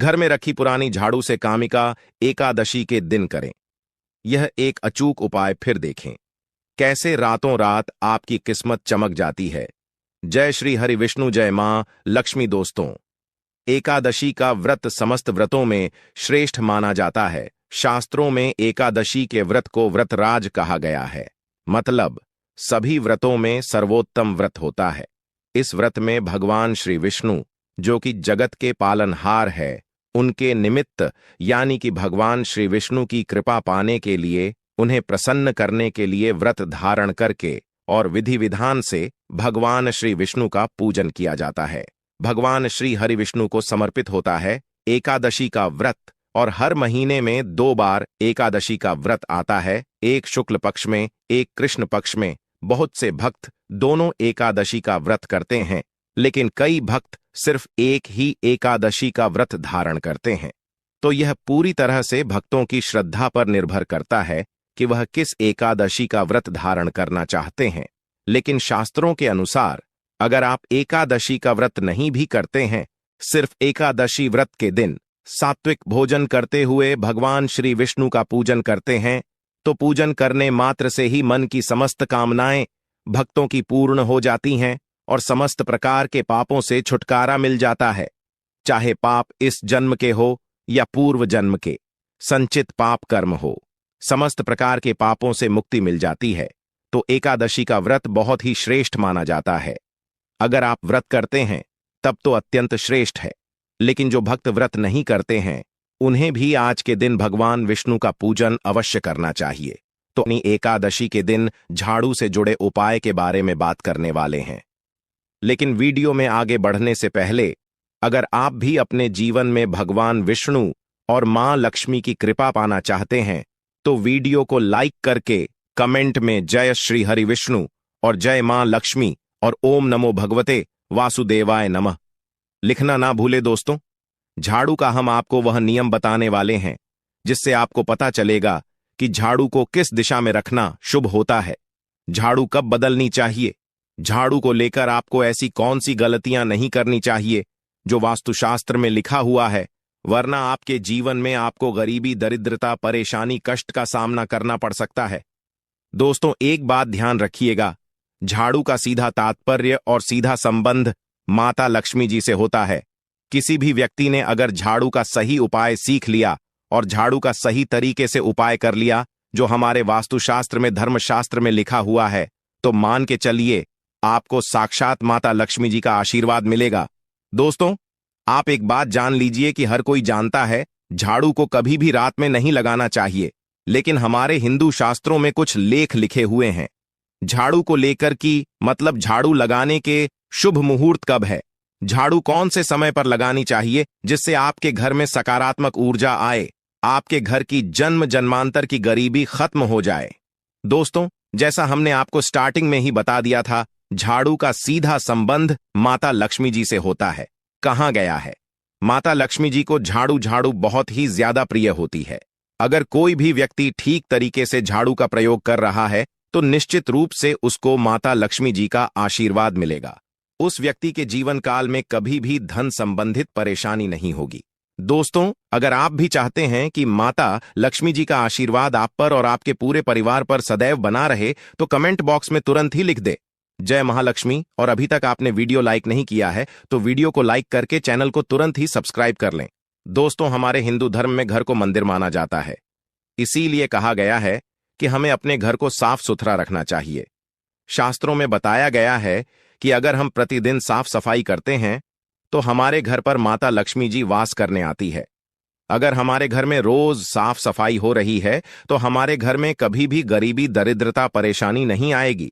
घर में रखी पुरानी झाड़ू से कामिका एकादशी के दिन करें। यह एक अचूक उपाय फिर देखें, कैसे रातों रात आपकी किस्मत चमक जाती है। जय श्री हरि विष्णु, जय मां लक्ष्मी। दोस्तों, एकादशी का व्रत समस्त व्रतों में श्रेष्ठ माना जाता है। शास्त्रों में एकादशी के व्रत को व्रतराज कहा गया है, मतलब सभी व्रतों में सर्वोत्तम व्रत होता है। इस व्रत में भगवान श्री विष्णु, जो कि जगत के पालनहार है, उनके निमित्त यानी कि भगवान श्री विष्णु की कृपा पाने के लिए, उन्हें प्रसन्न करने के लिए व्रत धारण करके और विधि विधान से भगवान श्री विष्णु का पूजन किया जाता है। भगवान श्री हरि विष्णु को समर्पित होता है एकादशी का व्रत, और हर महीने में 2 बार एकादशी का व्रत आता है, एक शुक्ल पक्ष में, एक कृष्ण पक्ष में। बहुत से भक्त दोनों एकादशी का व्रत करते हैं, लेकिन कई भक्त सिर्फ एक ही एकादशी का व्रत धारण करते हैं। तो यह पूरी तरह से भक्तों की श्रद्धा पर निर्भर करता है कि वह किस एकादशी का व्रत धारण करना चाहते हैं। लेकिन शास्त्रों के अनुसार अगर आप एकादशी का व्रत नहीं भी करते हैं, सिर्फ एकादशी व्रत के दिन सात्विक भोजन करते हुए भगवान श्री विष्णु का पूजन करते हैं, तो पूजन करने मात्र से ही मन की समस्त कामनाएं भक्तों की पूर्ण हो जाती हैं और समस्त प्रकार के पापों से छुटकारा मिल जाता है। चाहे पाप इस जन्म के हो या पूर्व जन्म के, संचित पाप कर्म हो, समस्त प्रकार के पापों से मुक्ति मिल जाती है। तो एकादशी का व्रत बहुत ही श्रेष्ठ माना जाता है। अगर आप व्रत करते हैं तब तो अत्यंत श्रेष्ठ है, लेकिन जो भक्त व्रत नहीं करते हैं, उन्हें भी आज के दिन भगवान विष्णु का पूजन अवश्य करना चाहिए। तो अपनी एकादशी के दिन झाड़ू से जुड़े उपाय के बारे में बात करने वाले हैं। लेकिन वीडियो में आगे बढ़ने से पहले, अगर आप भी अपने जीवन में भगवान विष्णु और मां लक्ष्मी की कृपा पाना चाहते हैं, तो वीडियो को लाइक करके कमेंट में जय श्री हरि विष्णु और जय मां लक्ष्मी और ओम नमो भगवते वासुदेवाय नमः लिखना ना भूले। दोस्तों, झाड़ू का हम आपको वह नियम बताने वाले हैं जिससे आपको पता चलेगा कि झाड़ू को किस दिशा में रखना शुभ होता है, झाड़ू कब बदलनी चाहिए, झाड़ू को लेकर आपको ऐसी कौन सी गलतियां नहीं करनी चाहिए जो वास्तुशास्त्र में लिखा हुआ है, वरना आपके जीवन में आपको गरीबी, दरिद्रता, परेशानी, कष्ट का सामना करना पड़ सकता है। दोस्तों, एक बात ध्यान रखिएगा, झाड़ू का सीधा तात्पर्य और सीधा संबंध माता लक्ष्मी जी से होता है। किसी भी व्यक्ति ने अगर झाड़ू का सही उपाय सीख लिया और झाड़ू का सही तरीके से उपाय कर लिया, जो हमारे वास्तुशास्त्र में, धर्मशास्त्र में लिखा हुआ है, तो मान के चलिए आपको साक्षात माता लक्ष्मी जी का आशीर्वाद मिलेगा। दोस्तों, आप एक बात जान लीजिए कि हर कोई जानता है झाड़ू को कभी भी रात में नहीं लगाना चाहिए, लेकिन हमारे हिंदू शास्त्रों में कुछ लेख लिखे हुए हैं झाड़ू को लेकर कि मतलब झाड़ू लगाने के शुभ मुहूर्त कब है, झाड़ू कौन से समय पर लगानी चाहिए जिससे आपके घर में सकारात्मक ऊर्जा आए, आपके घर की जन्म जन्मांतर की गरीबी खत्म हो जाए। दोस्तों, जैसा हमने आपको स्टार्टिंग में ही बता दिया था, झाड़ू का सीधा संबंध माता लक्ष्मी जी से होता है। कहाँ गया है? माता लक्ष्मी जी को झाड़ू बहुत ही ज्यादा प्रिय होती है। अगर कोई भी व्यक्ति ठीक तरीके से झाड़ू का प्रयोग कर रहा है, तो निश्चित रूप से उसको माता लक्ष्मी जी का आशीर्वाद मिलेगा। उस व्यक्ति के जीवन काल में कभी भी धन संबंधित परेशानी नहीं होगी। दोस्तों, अगर आप भी चाहते हैं कि माता लक्ष्मी जी का आशीर्वाद आप पर और आपके पूरे परिवार पर सदैव बना रहे, तो कमेंट बॉक्स में तुरंत ही लिख दे जय महालक्ष्मी। और अभी तक आपने वीडियो लाइक नहीं किया है तो वीडियो को लाइक करके चैनल को तुरंत ही सब्सक्राइब कर लें। दोस्तों, हमारे हिंदू धर्म में घर को मंदिर माना जाता है, इसीलिए कहा गया है कि हमें अपने घर को साफ सुथरा रखना चाहिए। शास्त्रों में बताया गया है कि अगर हम प्रतिदिन साफ सफाई करते हैं तो हमारे घर पर माता लक्ष्मी जी वास करने आती है। अगर हमारे घर में रोज साफ सफाई हो रही है तो हमारे घर में कभी भी गरीबी, दरिद्रता, परेशानी नहीं आएगी।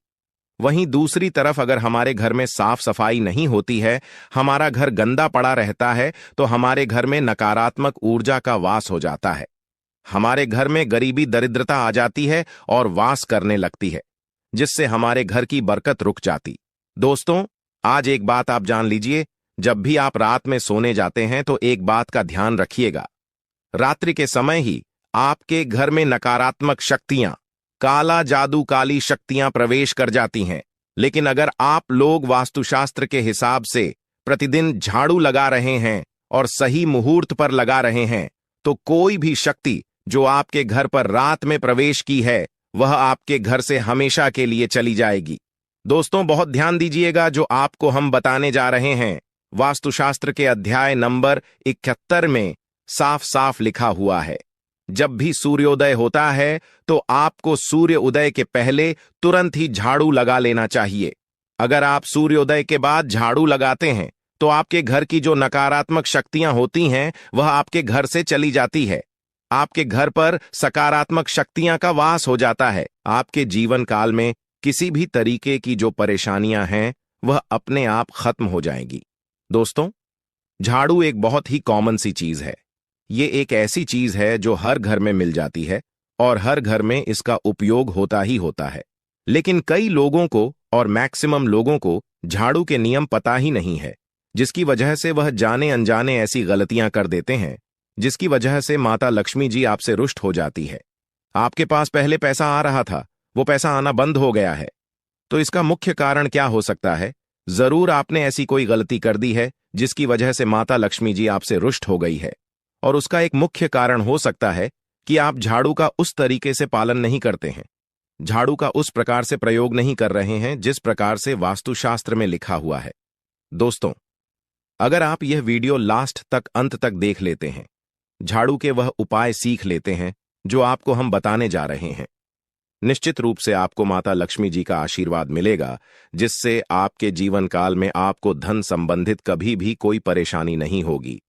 वहीं दूसरी तरफ अगर हमारे घर में साफ सफाई नहीं होती है, हमारा घर गंदा पड़ा रहता है, तो हमारे घर में नकारात्मक ऊर्जा का वास हो जाता है। हमारे घर में गरीबी, दरिद्रता आ जाती है और वास करने लगती है, जिससे हमारे घर की बरकत रुक जाती। दोस्तों, आज एक बात आप जान लीजिए, जब भी आप रात में सोने जाते हैं तो एक बात का ध्यान रखिएगा, रात्रि के समय ही आपके घर में नकारात्मक शक्तियां, काला जादू, काली शक्तियां प्रवेश कर जाती हैं। लेकिन अगर आप लोग वास्तुशास्त्र के हिसाब से प्रतिदिन झाड़ू लगा रहे हैं और सही मुहूर्त पर लगा रहे हैं तो कोई भी शक्ति जो आपके घर पर रात में प्रवेश की है वह आपके घर से हमेशा के लिए चली जाएगी। दोस्तों, बहुत ध्यान दीजिएगा, जो आपको हम बताने जा रहे हैं वास्तुशास्त्र के अध्याय नंबर 71 में साफ साफ लिखा हुआ है। जब भी सूर्योदय होता है तो आपको सूर्य उदय के पहले तुरंत ही झाड़ू लगा लेना चाहिए। अगर आप सूर्योदय के बाद झाड़ू लगाते हैं तो आपके घर की जो नकारात्मक शक्तियां होती हैं वह आपके घर से चली जाती है। आपके घर पर सकारात्मक शक्तियां का वास हो जाता है। आपके जीवन काल में किसी भी तरीके की जो परेशानियां हैं वह अपने आप खत्म हो जाएंगी। दोस्तों, झाड़ू एक बहुत ही कॉमन सी चीज है। ये एक ऐसी चीज है जो हर घर में मिल जाती है और हर घर में इसका उपयोग होता ही होता है। लेकिन कई लोगों को और मैक्सिमम लोगों को झाड़ू के नियम पता ही नहीं है, जिसकी वजह से वह जाने अनजाने ऐसी गलतियां कर देते हैं जिसकी वजह से माता लक्ष्मी जी आपसे रुष्ट हो जाती है। आपके पास पहले पैसा आ रहा था, वो पैसा आना बंद हो गया है। तो इसका मुख्य कारण क्या हो सकता है? जरूर आपने ऐसी कोई गलती कर दी है जिसकी वजह से माता लक्ष्मी जी आपसे रुष्ट हो गई है। और उसका एक मुख्य कारण हो सकता है कि आप झाड़ू का उस तरीके से पालन नहीं करते हैं, झाड़ू का उस प्रकार से प्रयोग नहीं कर रहे हैं जिस प्रकार से वास्तुशास्त्र में लिखा हुआ है। दोस्तों, अगर आप यह वीडियो लास्ट तक अंत तक देख लेते हैं, झाड़ू के वह उपाय सीख लेते हैं जो आपको हम बताने जा रहे हैं, निश्चित रूप से आपको माता लक्ष्मी जी का आशीर्वाद मिलेगा, जिससे आपके जीवन काल में आपको धन संबंधित कभी भी कोई परेशानी नहीं होगी।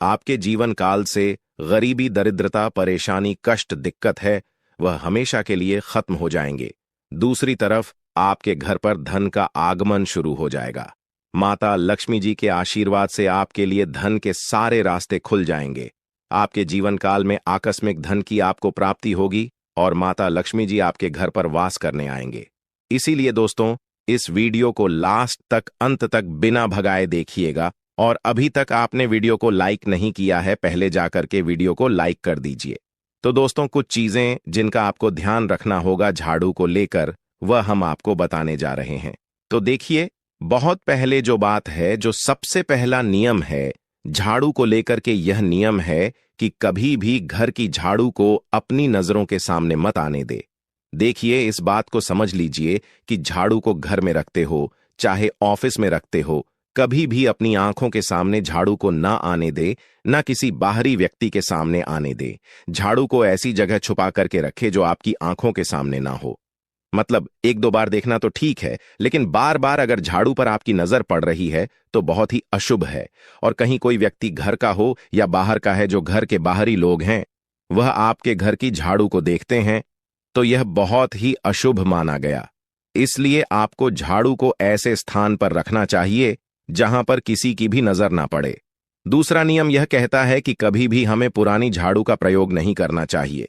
आपके जीवन काल से गरीबी, दरिद्रता, परेशानी, कष्ट, दिक्कत है वह हमेशा के लिए खत्म हो जाएंगे। दूसरी तरफ आपके घर पर धन का आगमन शुरू हो जाएगा। माता लक्ष्मी जी के आशीर्वाद से आपके लिए धन के सारे रास्ते खुल जाएंगे। आपके जीवन काल में आकस्मिक धन की आपको प्राप्ति होगी और माता लक्ष्मी जी आपके घर पर वास करने आएंगे। इसीलिए दोस्तों, इस वीडियो को लास्ट तक अंत तक बिना भगाए देखिएगा। और अभी तक आपने वीडियो को लाइक नहीं किया है, पहले जाकर के वीडियो को लाइक कर दीजिए। तो दोस्तों, कुछ चीजें जिनका आपको ध्यान रखना होगा झाड़ू को लेकर, वह हम आपको बताने जा रहे हैं। तो देखिए, बहुत पहले जो बात है, जो सबसे पहला नियम है झाड़ू को लेकर के, यह नियम है कि कभी भी घर की झाड़ू को अपनी नजरों के सामने मत आने दे। देखिए, इस बात को समझ लीजिए कि झाड़ू को घर में रखते हो चाहे ऑफिस में रखते हो, कभी भी अपनी आंखों के सामने झाड़ू को ना आने दे, ना किसी बाहरी व्यक्ति के सामने आने दे। झाड़ू को ऐसी जगह छुपा करके रखे जो आपकी आंखों के सामने ना हो। मतलब एक दो बार देखना तो ठीक है, लेकिन बार बार अगर झाड़ू पर आपकी नजर पड़ रही है तो बहुत ही अशुभ है। और कहीं कोई व्यक्ति घर का हो या बाहर का है, जो घर के बाहरी लोग हैं, वह आपके घर की झाड़ू को देखते हैं तो यह बहुत ही अशुभ माना गया। इसलिए आपको झाड़ू को ऐसे स्थान पर रखना चाहिए जहां पर किसी की भी नजर ना पड़े। दूसरा नियम यह कहता है कि कभी भी हमें पुरानी झाड़ू का प्रयोग नहीं करना चाहिए।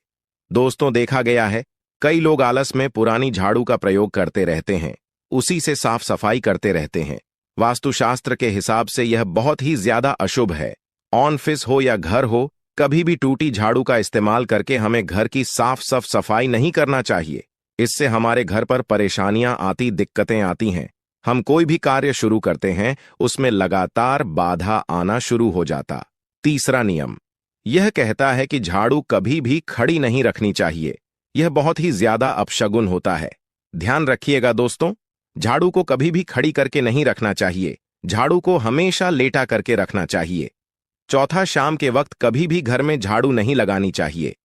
दोस्तों, देखा गया है कई लोग आलस में पुरानी झाड़ू का प्रयोग करते रहते हैं, उसी से साफ सफाई करते रहते हैं। वास्तुशास्त्र के हिसाब से यह बहुत ही ज्यादा अशुभ है। ऑफिस हो या घर हो, कभी भी टूटी झाड़ू का इस्तेमाल करके हमें घर की साफ सफाई नहीं करना चाहिए। इससे हमारे घर पर परेशानियां आती, दिक्कतें आती हैं। हम कोई भी कार्य शुरू करते हैं, उसमें लगातार बाधा आना शुरू हो जाता। तीसरा नियम यह कहता है कि झाड़ू कभी भी खड़ी नहीं रखनी चाहिए। यह बहुत ही ज्यादा अपशगुन होता है। ध्यान रखिएगा दोस्तों, झाड़ू को कभी भी खड़ी करके नहीं रखना चाहिए। झाड़ू को हमेशा लेटा करके रखना चाहिए। चौथा, शाम के वक्त कभी भी घर में झाड़ू नहीं लगानी चाहिए।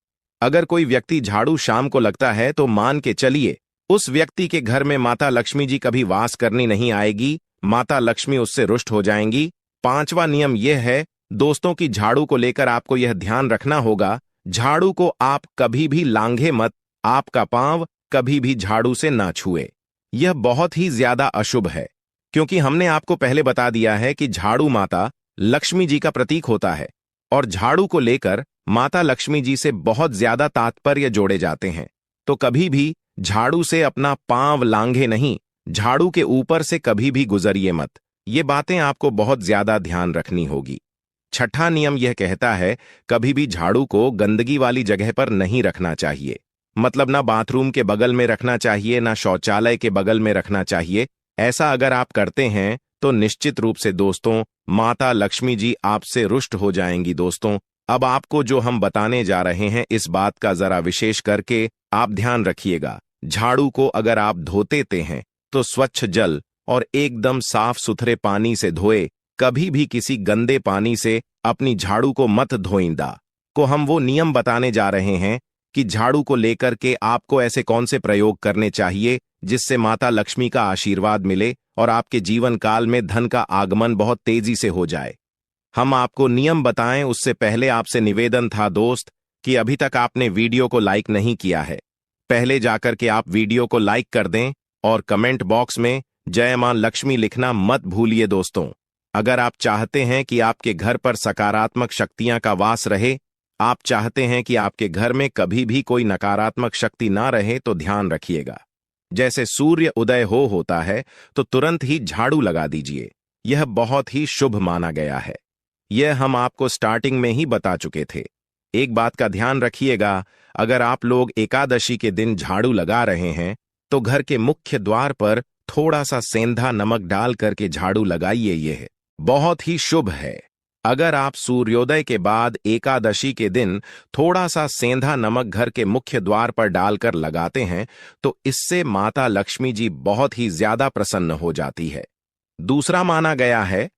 अगर कोई व्यक्ति झाड़ू शाम को लगता है तो मान के चलिए उस व्यक्ति के घर में माता लक्ष्मी जी कभी वास करनी नहीं आएगी, माता लक्ष्मी उससे रुष्ट हो जाएंगी। पांचवा नियम यह है दोस्तों कि झाड़ू को लेकर आपको यह ध्यान रखना होगा, झाड़ू को आप कभी भी लांघे मत, आपका पांव कभी भी झाड़ू से ना छुए। यह बहुत ही ज्यादा अशुभ है, क्योंकि हमने आपको पहले बता दिया है कि झाड़ू माता लक्ष्मी जी का प्रतीक होता है और झाड़ू को लेकर माता लक्ष्मी जी से बहुत ज्यादा तात्पर्य जोड़े जाते हैं। तो कभी भी झाड़ू से अपना पांव लांघे नहीं, झाड़ू के ऊपर से कभी भी गुजरिए मत। ये बातें आपको बहुत ज्यादा ध्यान रखनी होगी। छठा नियम यह कहता है कभी भी झाड़ू को गंदगी वाली जगह पर नहीं रखना चाहिए। मतलब ना बाथरूम के बगल में रखना चाहिए, ना शौचालय के बगल में रखना चाहिए। ऐसा अगर आप करते हैं तो निश्चित रूप से दोस्तों माता लक्ष्मी जी आपसे रुष्ट हो जाएंगी। दोस्तों अब आपको जो हम बताने जा रहे हैं इस बात का जरा विशेष करके आप ध्यान रखिएगा। झाड़ू को अगर आप धोते हैं तो स्वच्छ जल और एकदम साफ सुथरे पानी से धोए, कभी भी किसी गंदे पानी से अपनी झाड़ू को मत धोइंदा। को हम वो नियम बताने जा रहे हैं कि झाड़ू को लेकर के आपको ऐसे कौन से प्रयोग करने चाहिए जिससे माता लक्ष्मी का आशीर्वाद मिले और आपके जीवन काल में धन का आगमन बहुत तेजी से हो जाए। हम आपको नियम बताएं उससे पहले आपसे निवेदन था दोस्त कि अभी तक आपने वीडियो को लाइक नहीं किया है, पहले जाकर के आप वीडियो को लाइक कर दें और कमेंट बॉक्स में जय मां लक्ष्मी लिखना मत भूलिए। दोस्तों अगर आप चाहते हैं कि आपके घर पर सकारात्मक शक्तियां का वास रहे, आप चाहते हैं कि आपके घर में कभी भी कोई नकारात्मक शक्ति ना रहे, तो ध्यान रखिएगा। जैसे सूर्य उदय होता है तो तुरंत ही झाड़ू लगा दीजिए, यह बहुत ही शुभ माना गया है। यह हम आपको स्टार्टिंग में ही बता चुके थे। एक बात का ध्यान रखिएगा, अगर आप लोग एकादशी के दिन झाड़ू लगा रहे हैं तो घर के मुख्य द्वार पर थोड़ा सा सेंधा नमक डाल करके झाड़ू लगाइए, यह बहुत ही शुभ है। अगर आप सूर्योदय के बाद एकादशी के दिन थोड़ा सा सेंधा नमक घर के मुख्य द्वार पर डालकर लगाते हैं तो इससे माता लक्ष्मी जी बहुत ही ज्यादा प्रसन्न हो जाती है। दूसरा माना गया है,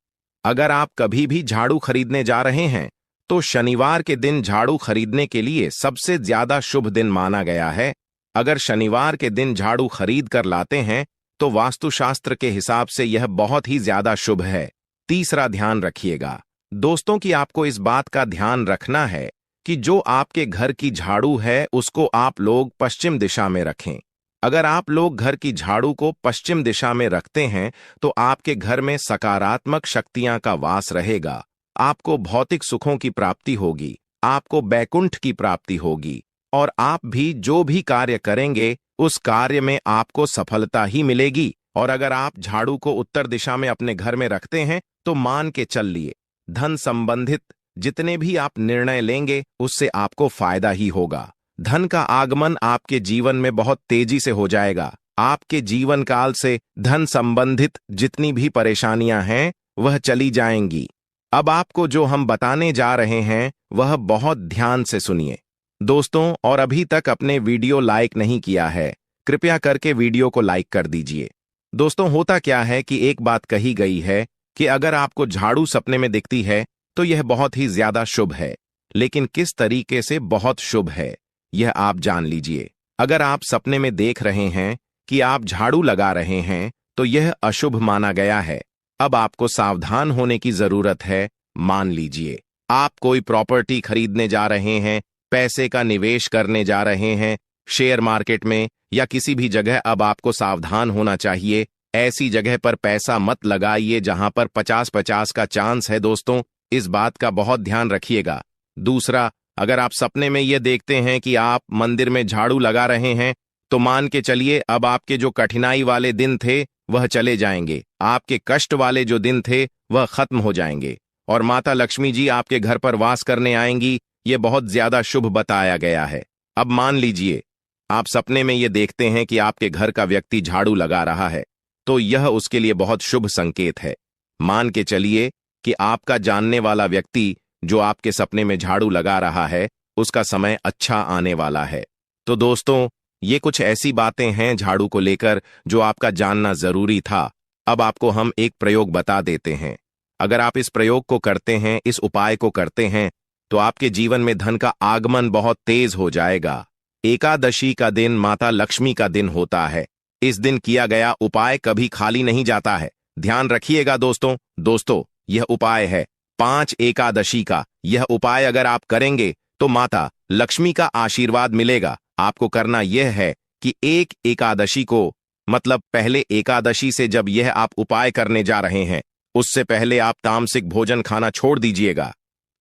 अगर आप कभी भी झाड़ू खरीदने जा रहे हैं तो शनिवार के दिन झाड़ू खरीदने के लिए सबसे ज्यादा शुभ दिन माना गया है। अगर शनिवार के दिन झाड़ू खरीद कर लाते हैं तो वास्तुशास्त्र के हिसाब से यह बहुत ही ज्यादा शुभ है। तीसरा ध्यान रखिएगा दोस्तों कि आपको इस बात का ध्यान रखना है कि जो आपके घर की झाड़ू है उसको आप लोग पश्चिम दिशा में रखें। अगर आप लोग घर की झाड़ू को पश्चिम दिशा में रखते हैं तो आपके घर में सकारात्मक शक्तियां का वास रहेगा, आपको भौतिक सुखों की प्राप्ति होगी, आपको बैकुंठ की प्राप्ति होगी और आप भी जो भी कार्य करेंगे उस कार्य में आपको सफलता ही मिलेगी। और अगर आप झाड़ू को उत्तर दिशा में अपने घर में रखते हैं तो मान के चल लिए धन संबंधित जितने भी आप निर्णय लेंगे उससे आपको फायदा ही होगा। धन का आगमन आपके जीवन में बहुत तेजी से हो जाएगा। आपके जीवन काल से धन संबंधित जितनी भी परेशानियां हैं वह चली जाएंगी। अब आपको जो हम बताने जा रहे हैं वह बहुत ध्यान से सुनिए दोस्तों, और अभी तक अपने वीडियो लाइक नहीं किया है कृपया करके वीडियो को लाइक कर दीजिए। दोस्तों होता क्या है कि एक बात कही गई है कि अगर आपको झाड़ू सपने में दिखती है तो यह बहुत ही ज्यादा शुभ है, लेकिन किस तरीके से बहुत शुभ है यह आप जान लीजिए। अगर आप सपने में देख रहे हैं कि आप झाड़ू लगा रहे हैं तो यह अशुभ माना गया है। अब आपको सावधान होने की जरूरत है। मान लीजिए आप कोई प्रॉपर्टी खरीदने जा रहे हैं, पैसे का निवेश करने जा रहे हैं शेयर मार्केट में या किसी भी जगह, अब आपको सावधान होना चाहिए। ऐसी जगह पर पैसा मत लगाइए जहां पर 50-50 का चांस है। दोस्तों इस बात का बहुत ध्यान रखिएगा। दूसरा, अगर आप सपने में यह देखते हैं कि आप मंदिर में झाड़ू लगा रहे हैं तो मान के चलिए अब आपके जो कठिनाई वाले दिन थे वह चले जाएंगे, आपके कष्ट वाले जो दिन थे वह खत्म हो जाएंगे और माता लक्ष्मी जी आपके घर पर वास करने आएंगी। यह बहुत ज्यादा शुभ बताया गया है। अब मान लीजिए आप सपने में यह देखते हैं कि आपके घर का व्यक्ति झाड़ू लगा रहा है तो यह उसके लिए बहुत शुभ संकेत है। मान के चलिए कि आपका जानने वाला व्यक्ति जो आपके सपने में झाड़ू लगा रहा है उसका समय अच्छा आने वाला है। तो दोस्तों ये कुछ ऐसी बातें हैं झाड़ू को लेकर जो आपका जानना जरूरी था। अब आपको हम एक प्रयोग बता देते हैं। अगर आप इस प्रयोग को करते हैं, इस उपाय को करते हैं तो आपके जीवन में धन का आगमन बहुत तेज हो जाएगा। एकादशी का दिन माता लक्ष्मी का दिन होता है। इस दिन किया गया उपाय कभी खाली नहीं जाता है। ध्यान रखिएगा दोस्तों यह उपाय है 5 एकादशी का। यह उपाय अगर आप करेंगे तो माता लक्ष्मी का आशीर्वाद मिलेगा। आपको करना यह है कि एक एकादशी को, मतलब पहले एकादशी से जब यह आप उपाय करने जा रहे हैं उससे पहले आप तामसिक भोजन खाना छोड़ दीजिएगा।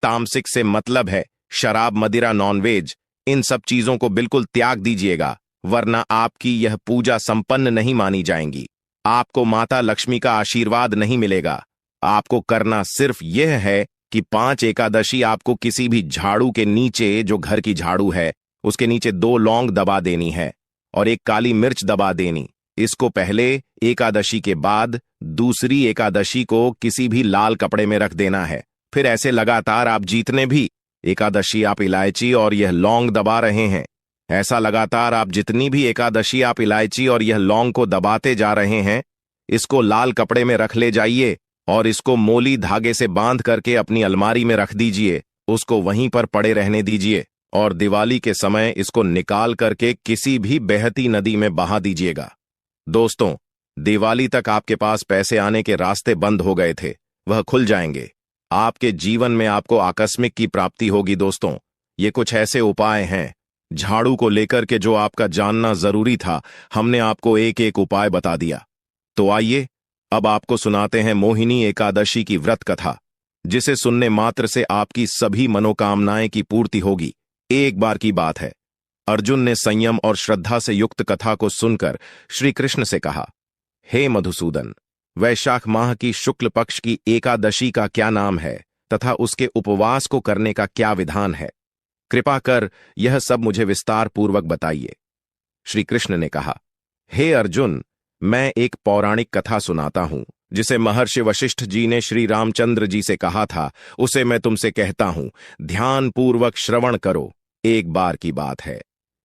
तामसिक से मतलब है शराब, मदिरा, नॉनवेज, इन सब चीजों को बिल्कुल त्याग दीजिएगा, वरना आपकी यह पूजा संपन्न नहीं मानी जाएंगी। आपको माता लक्ष्मी का आशीर्वाद नहीं मिलेगा। आपको करना सिर्फ यह है कि 5 एकादशी आपको किसी भी झाड़ू के नीचे, जो घर की झाड़ू है उसके नीचे 2 लौंग दबा देनी है और 1 काली मिर्च दबा देनी। इसको पहले एकादशी के बाद दूसरी एकादशी को किसी भी लाल कपड़े में रख देना है। फिर ऐसे लगातार आप जितने भी एकादशी आप इलायची और यह लौंग दबा रहे हैं, ऐसा लगातार आप जितनी भी एकादशी आप इलायची और यह लौंग को दबाते जा रहे हैं, इसको लाल कपड़े में रख ले जाइए और इसको मोली धागे से बांध करके अपनी अलमारी में रख दीजिए। उसको वहीं पर पड़े रहने दीजिए और दिवाली के समय इसको निकाल करके किसी भी बहती नदी में बहा दीजिएगा। दोस्तों, दिवाली तक आपके पास पैसे आने के रास्ते बंद हो गए थे, वह खुल जाएंगे। आपके जीवन में आपको आकस्मिक की प्राप्ति होगी। दोस्तों, ये कुछ ऐसे उपाय हैं झाड़ू को लेकर के जो आपका जानना जरूरी था। हमने आपको एक एक उपाय बता दिया। तो आइए अब आपको सुनाते हैं मोहिनी एकादशी की व्रत कथा, जिसे सुनने मात्र से आपकी सभी मनोकामनाएं की पूर्ति होगी। एक बार की बात है, अर्जुन ने संयम और श्रद्धा से युक्त कथा को सुनकर श्री कृष्ण से कहा, हे मधुसूदन, वैशाख माह की शुक्ल पक्ष की एकादशी का क्या नाम है तथा उसके उपवास को करने का क्या विधान है? कृपा कर यह सब मुझे विस्तार पूर्वक बताइए। श्री कृष्ण ने कहा, हे अर्जुन, मैं एक पौराणिक कथा सुनाता हूं जिसे महर्षि वशिष्ठ जी ने श्री रामचंद्र जी से कहा था। उसे मैं तुमसे कहता हूं, ध्यान पूर्वक श्रवण करो। एक बार की बात है,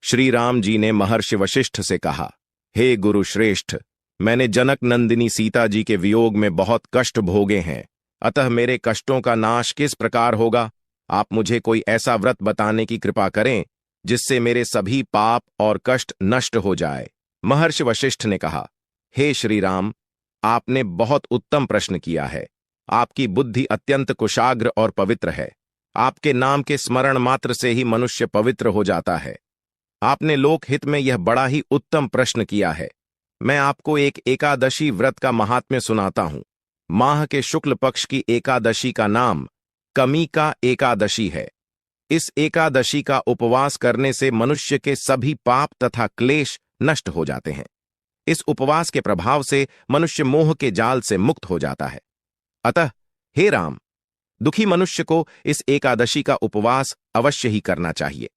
श्री राम जी ने महर्षि वशिष्ठ से कहा, हे गुरु श्रेष्ठ, मैंने जनक नंदिनी सीता जी के वियोग में बहुत कष्ट भोगे हैं, अतः मेरे कष्टों का नाश किस प्रकार होगा? आप मुझे कोई ऐसा व्रत बताने की कृपा करें जिससे मेरे सभी पाप और कष्ट नष्ट हो जाए। महर्षि वशिष्ठ ने कहा, हे श्री राम, आपने बहुत उत्तम प्रश्न किया है। आपकी बुद्धि अत्यंत कुशाग्र और पवित्र है। आपके नाम के स्मरण मात्र से ही मनुष्य पवित्र हो जाता है। आपने लोकहित में यह बड़ा ही उत्तम प्रश्न किया है। मैं आपको एक एकादशी व्रत का महात्म्य सुनाता हूं। माह के शुक्ल पक्ष की एकादशी का नाम कमिका एकादशी है। इस एकादशी का उपवास करने से मनुष्य के सभी पाप तथा क्लेश नष्ट हो जाते हैं। इस उपवास के प्रभाव से मनुष्य मोह के जाल से मुक्त हो जाता है। अतः हे राम, दुखी मनुष्य को इस एकादशी का उपवास अवश्य ही करना चाहिए।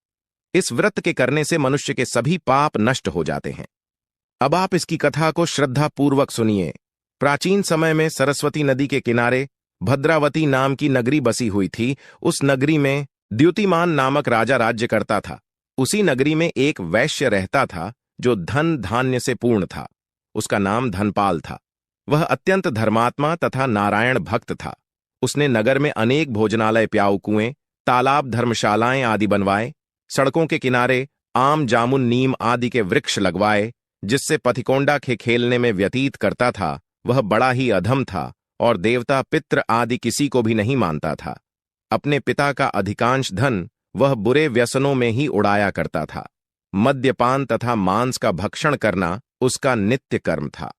इस व्रत के करने से मनुष्य के सभी पाप नष्ट हो जाते हैं। अब आप इसकी कथा को श्रद्धा पूर्वक सुनिए। प्राचीन समय में सरस्वती नदी के किनारे भद्रावती नाम की नगरी बसी हुई थी। उस नगरी में द्युतिमान नामक राजा राज्य करता था। उसी नगरी में एक वैश्य रहता था जो धन धान्य से पूर्ण था। उसका नाम धनपाल था। वह अत्यंत धर्मात्मा तथा नारायण भक्त था। उसने नगर में अनेक भोजनालय, प्याऊ कुएं, तालाब, धर्मशालाएं आदि बनवाए। सड़कों के किनारे आम, जामुन, नीम आदि के वृक्ष लगवाए। जिससे पथिकोंडा के खेलने में व्यतीत करता था वह बड़ा ही अधम था और देवता, पितृ आदि किसी को भी नहीं मानता था। अपने पिता का अधिकांश धन वह बुरे व्यसनों में ही उड़ाया करता था। मद्यपान तथा मांस का भक्षण करना उसका नित्य कर्म था।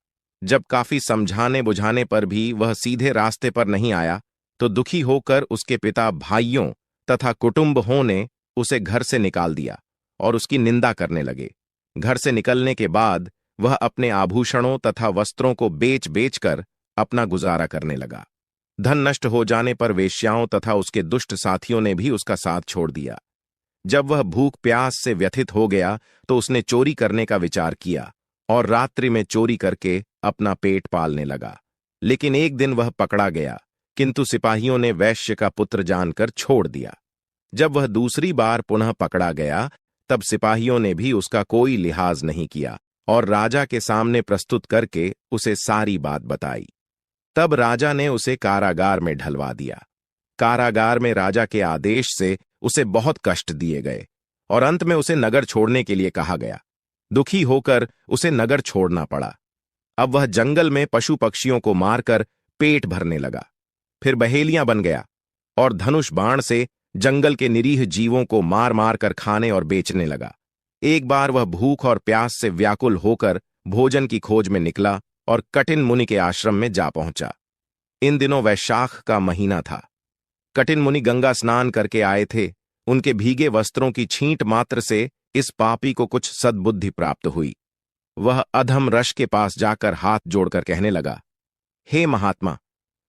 जब काफी समझाने बुझाने पर भी वह सीधे रास्ते पर नहीं आया तो दुखी होकर उसके पिता, भाइयों तथा कुटुंबों ने उसे घर से निकाल दिया और उसकी निंदा करने लगे। घर से निकलने के बाद वह अपने आभूषणों तथा वस्त्रों को बेच बेचकर अपना गुजारा करने लगा। धन नष्ट हो जाने पर वेश्याओं तथा उसके दुष्ट साथियों ने भी उसका साथ छोड़ दिया। जब वह भूख प्यास से व्यथित हो गया तो उसने चोरी करने का विचार किया और रात्रि में चोरी करके अपना पेट पालने लगा। लेकिन एक दिन वह पकड़ा गया, किंतु सिपाहियों ने वैश्य का पुत्र जानकर छोड़ दिया। जब वह दूसरी बार पुनः पकड़ा गया तब सिपाहियों ने भी उसका कोई लिहाज नहीं किया और राजा के सामने प्रस्तुत करके उसे सारी बात बताई। तब राजा ने उसे कारागार में ढलवा दिया। कारागार में राजा के आदेश से उसे बहुत कष्ट दिए गए और अंत में उसे नगर छोड़ने के लिए कहा गया। दुखी होकर उसे नगर छोड़ना पड़ा। अब वह जंगल में पशु पक्षियों को मारकर पेट भरने लगा। फिर बहेलियां बन गया और धनुष बाण से जंगल के निरीह जीवों को मार मार कर खाने और बेचने लगा। एक बार वह भूख और प्यास से व्याकुल होकर भोजन की खोज में निकला और कठिन मुनि के आश्रम में जा पहुंचा। इन दिनों वैशाख का महीना था। कठिन मुनि गंगा स्नान करके आए थे। उनके भीगे वस्त्रों की छींट मात्र से इस पापी को कुछ सद्बुद्धि प्राप्त हुई। वह अधम रश के पास जाकर हाथ जोड़कर कहने लगा, हे महात्मा,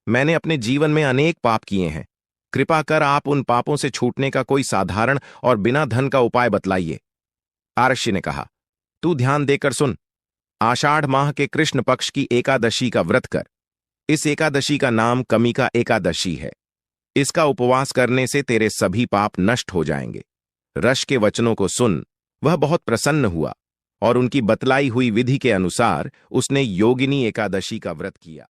मैंने अपने जीवन में अनेक पाप किए हैं। कृपा कर आप उन पापों से छूटने का कोई साधारण और बिना धन का उपाय बतलाइए। आरक्षी ने कहा, तू ध्यान देकर सुन। आषाढ़ माह के कृष्ण पक्ष की एकादशी का व्रत कर। इस एकादशी का नाम कमिका एकादशी है। इसका उपवास करने से तेरे सभी पाप नष्ट हो जाएंगे। ऋषि के वचनों को सुन वह बहुत प्रसन्न हुआ और उनकी बतलाई हुई विधि के अनुसार उसने योगिनी एकादशी का व्रत किया।